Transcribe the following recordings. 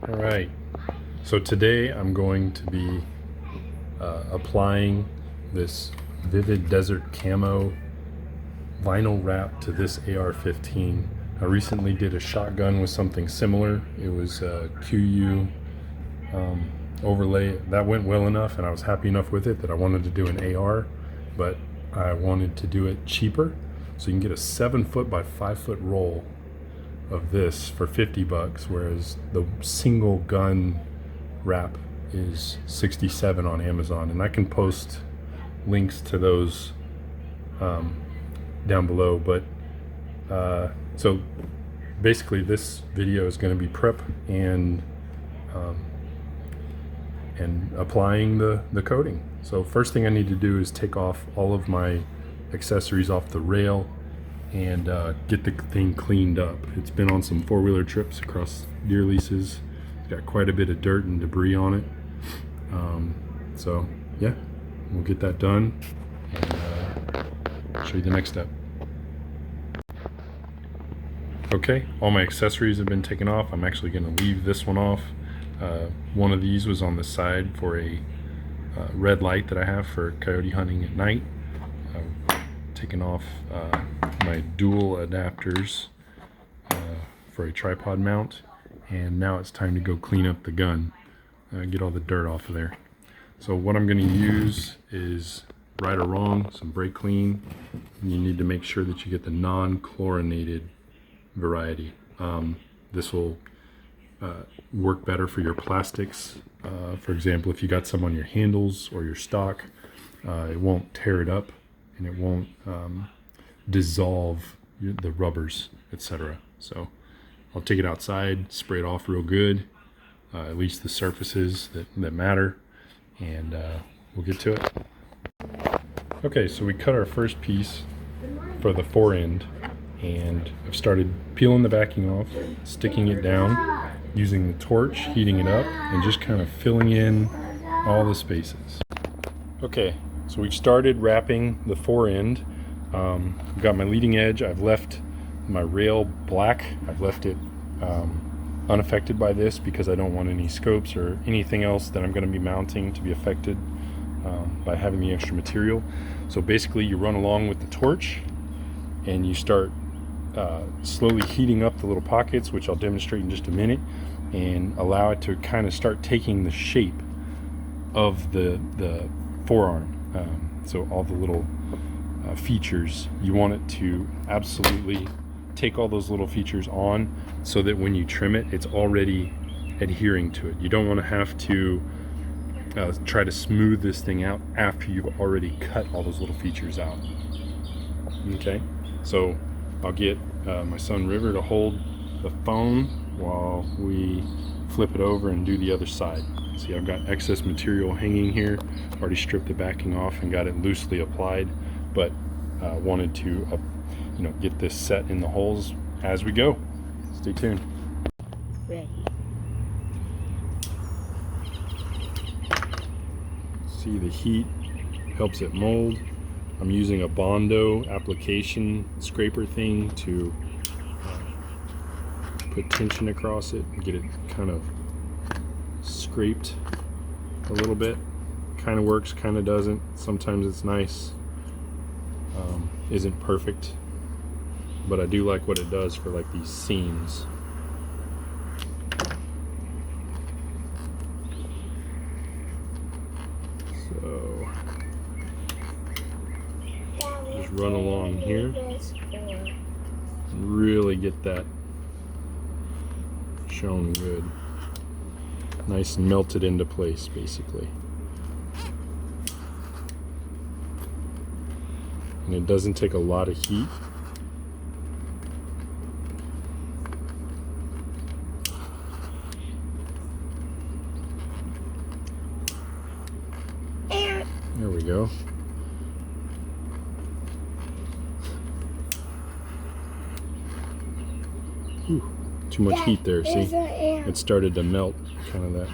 All right, so today I'm going to be applying this Vivid Desert Camo vinyl wrap to this AR-15. I recently did a shotgun with something similar. It was a QU overlay. That went well enough and I was happy enough with it that I wanted to do an AR, but I wanted to do it cheaper. So you can get a 7-foot by 5-foot roll of this for $50, whereas the single gun wrap is $67 on Amazon, and I can post links to those down below. But so basically this video is going to be prep and applying the coating. So first thing I need to do is take off all of my accessories off the rail and get the thing cleaned up. It's been on some four-wheeler trips across deer leases. It's got quite a bit of dirt and debris on it. So yeah, we'll get that done and show you the next step. Okay, all my accessories have been taken off. I'm actually going to leave this one off. One of these was on the side for a red light that I have for coyote hunting at night. Taken off my dual adapters for a tripod mount, and now it's time to go clean up the gun, get all the dirt off of there. So what I'm going to use is, right or wrong, some brake clean. And you need to make sure that you get the non-chlorinated variety. This will work better for your plastics. For example, if you got some on your handles or your stock, it won't tear it up and it won't dissolve the rubbers, etc. So I'll take it outside, spray it off real good, at least the surfaces that matter, and we'll get to it. Okay, so we cut our first piece for the fore end, and I've started peeling the backing off, sticking it down, using the torch, heating it up, and just kind of filling in all the spaces. Okay, so we've started wrapping the fore end. I've got my leading edge. I've left my rail black. I've left it unaffected by this because I don't want any scopes or anything else that I'm going to be mounting to be affected by having the extra material. So basically you run along with the torch and you start slowly heating up the little pockets, which I'll demonstrate in just a minute, and allow it to kind of start taking the shape of the forearm. So all the little features, you want it to absolutely take all those little features on so that when you trim it, it's already adhering to it. You don't want to have to try to smooth this thing out after you've already cut all those little features out. Okay, so I'll get my son River to hold the phone while we flip it over and do the other side. See, I've got excess material hanging here. Already stripped the backing off and got it loosely applied, but wanted to get this set in the holes as we go. Stay tuned. Ready. See, the heat helps it mold. I'm using a Bondo application scraper thing to put tension across it and get it kind of scraped a little bit. Kind of works, kind of doesn't. Sometimes it's nice. Isn't perfect, but I do like what it does for like these seams. So just run along here, really get that shown good, nice and melted into place basically. And it doesn't take a lot of heat. There we go. Whew, too much heat there, see? It started to melt, kind of that.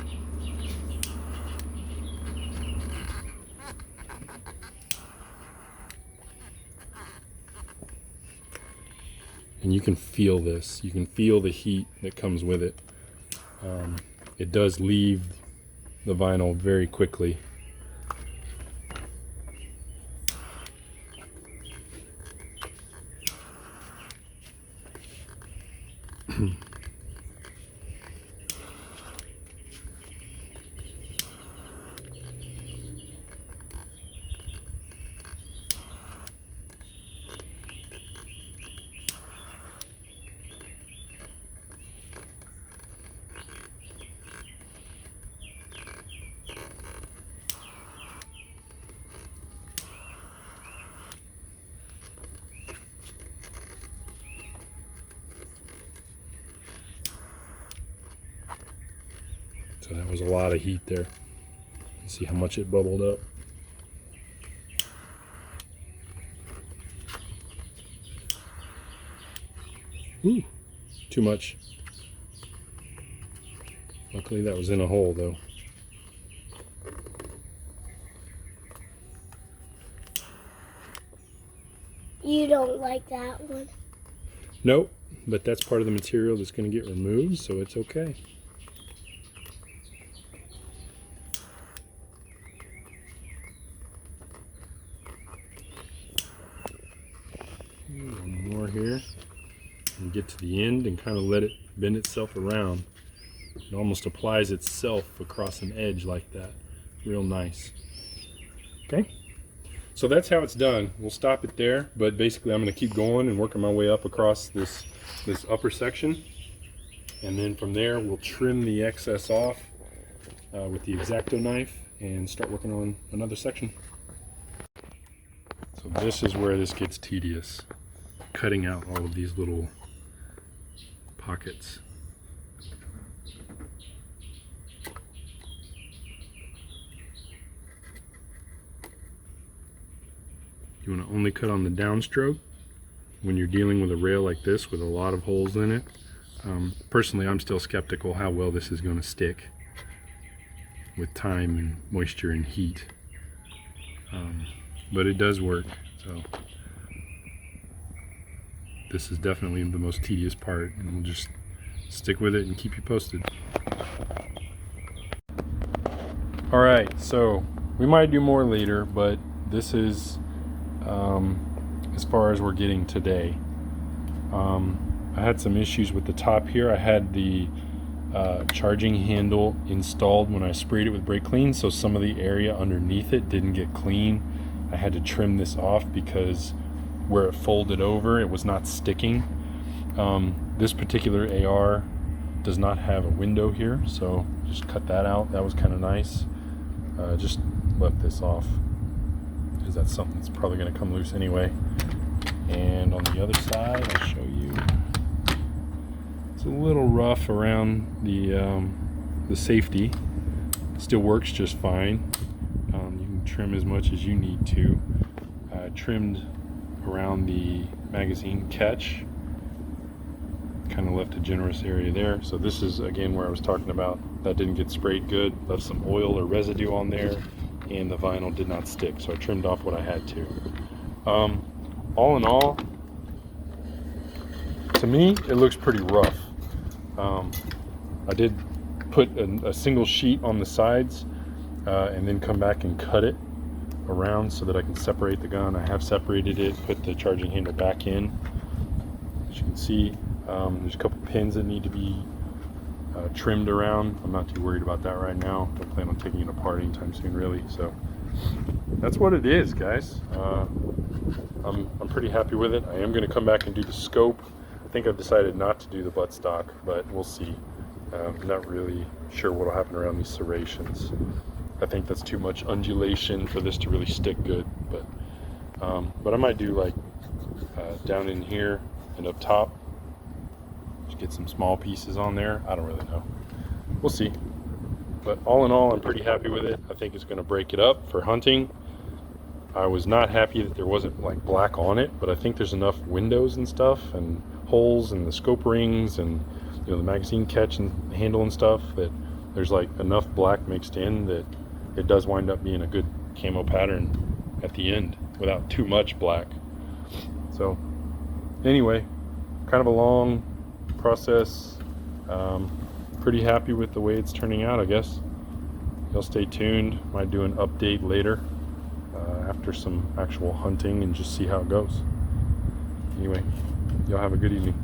And you can feel this. You can feel the heat that comes with it. it does leave the vinyl very quickly. So that was a lot of heat there. See how much it bubbled up. Ooh, too much. Luckily that was in a hole though. You don't like that one? Nope, but that's part of the material that's going to get removed, so it's okay. One more here, and get to the end and kind of let it bend itself around. It almost applies itself across an edge like that. Real nice. Okay, so that's how it's done. We'll stop it there, but basically I'm going to keep going and working my way up across this upper section, and then from there we'll trim the excess off with the X-Acto knife and start working on another section. So this is where this gets tedious, cutting out all of these little pockets. You want to only cut on the downstroke when you're dealing with a rail like this with a lot of holes in it. Personally, I'm still skeptical how well this is going to stick with time and moisture and heat. But it does work. So this is definitely the most tedious part, and we'll just stick with it and keep you posted. Alright, so we might do more later, but this is as far as we're getting today. I had some issues with the top here. I had the charging handle installed when I sprayed it with brake clean, so some of the area underneath it didn't get clean. I had to trim this off because where it folded over, it was not sticking. This particular AR does not have a window here, so just cut that out. That was kind of nice. Just left this off because that's something that's probably going to come loose anyway. And on the other side, I'll show you. It's a little rough around the safety. Still works just fine. You can trim as much as you need to. I trimmed around the magazine catch. Kind of left a generous area there. So this is again where I was talking about that didn't get sprayed good. Left some oil or residue on there, and the vinyl did not stick. So I trimmed off what I had to. All in all, to me, it looks pretty rough. I did put a single sheet on the sides and then come back and cut it around so that I can separate the gun. I have separated it, put the charging handle back in. As you can see, there's a couple pins that need to be trimmed around. I'm not too worried about that right now. Don't plan on taking it apart anytime soon, really. So that's what it is, guys. I'm pretty happy with it. I am going to come back and do the scope. I think I've decided not to do the buttstock, but we'll see. I'm not really sure what will happen around these serrations. I think that's too much undulation for this to really stick good. But I might do like down in here and up top. Just get some small pieces on there. I don't really know. We'll see. But all in all, I'm pretty happy with it. I think it's going to break it up for hunting. I was not happy that there wasn't like black on it, but I think there's enough windows and stuff and holes and the scope rings and the magazine catch and handle and stuff that there's like enough black mixed in that it does wind up being a good camo pattern at the end without too much black. So anyway, kind of a long process. pretty happy with the way it's turning out, I guess. Y'all stay tuned. Might do an update later after some actual hunting and just see how it goes. Anyway, y'all have a good evening.